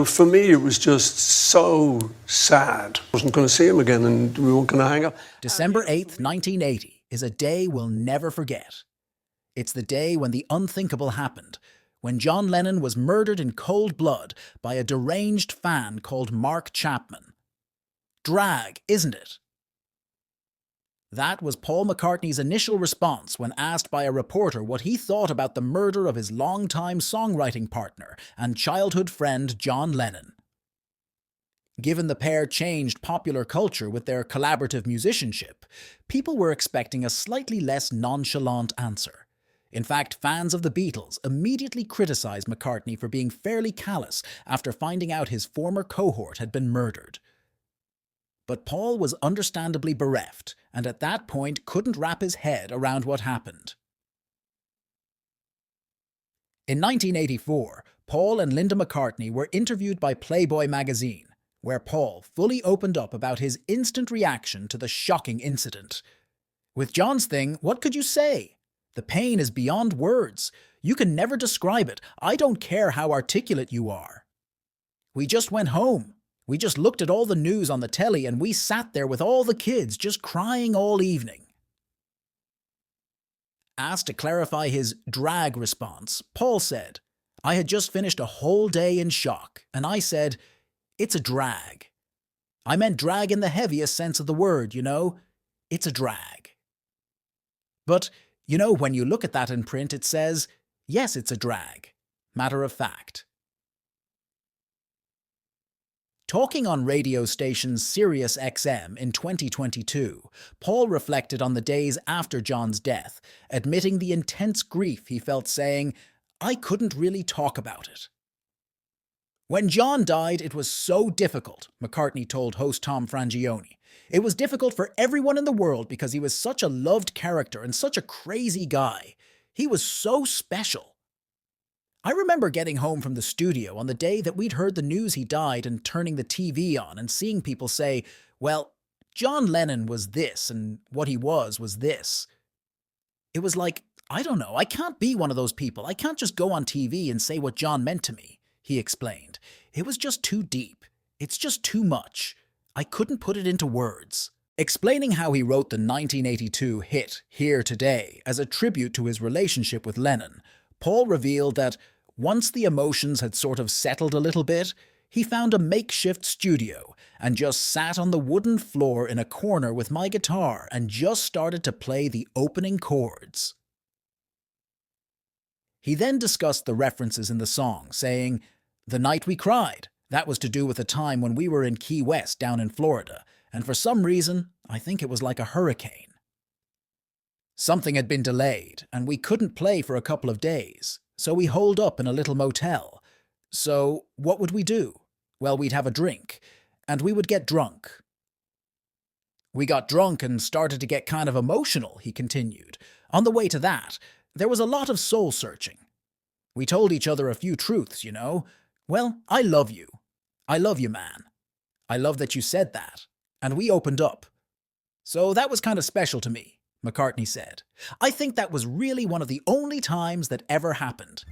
For me, it was just so sad. I wasn't going to see him again and we weren't going to hang out. December 8th, 1980 is a day we'll never forget. It's the day when the unthinkable happened, when John Lennon was murdered in cold blood by a deranged fan called Mark Chapman. Drag, isn't it? That was Paul McCartney's initial response when asked by a reporter what he thought about the murder of his longtime songwriting partner and childhood friend John Lennon. Given the pair changed popular culture with their collaborative musicianship, people were expecting a slightly less nonchalant answer. In fact, fans of the Beatles immediately criticized McCartney for being fairly callous after finding out his former cohort had been murdered. But Paul was understandably bereft, and at that point couldn't wrap his head around what happened. In 1984, Paul and Linda McCartney were interviewed by Playboy magazine, where Paul fully opened up about his instant reaction to the shocking incident. With John's thing, what could you say? The pain is beyond words. You can never describe it. I don't care how articulate you are. We just went home. We just looked at all the news on the telly and we sat there with all the kids just crying all evening. Asked to clarify his drag response, Paul said, "I had just finished a whole day in shock, and I said, it's a drag. I meant drag in the heaviest sense of the word, you know. It's a drag." But, you know, when you look at that in print, it says, yes, it's a drag. Matter of fact. Talking on radio station Sirius XM in 2022, Paul reflected on the days after John's death, admitting the intense grief he felt, saying, "I couldn't really talk about it." When John died, it was so difficult, McCartney told host Tom Frangione. It was difficult for everyone in the world because he was such a loved character and such a crazy guy. He was so special. I remember getting home from the studio on the day that we'd heard the news he died and turning the TV on and seeing people say, well, John Lennon was this and what he was this. It was like, I don't know, I can't be one of those people. I can't just go on TV and say what John meant to me, he explained. It was just too deep. It's just too much. I couldn't put it into words. Explaining how he wrote the 1982 hit Here Today as a tribute to his relationship with Lennon, Paul revealed that once the emotions had sort of settled a little bit, he found a makeshift studio and just sat on the wooden floor in a corner with my guitar and just started to play the opening chords. He then discussed the references in the song, saying, "The night we cried, that was to do with a time when we were in Key West down in Florida, and for some reason, I think it was like a hurricane. Something had been delayed, and we couldn't play for a couple of days, so we holed up in a little motel. So what would we do? Well, we'd have a drink, and we would get drunk. We got drunk and started to get kind of emotional," he continued. "On the way to that, there was a lot of soul-searching. We told each other a few truths, you know. Well, I love you. I love you, man. I love that you said that. And we opened up. So that was kind of special to me," McCartney said. "I think that was really one of the only times that ever happened."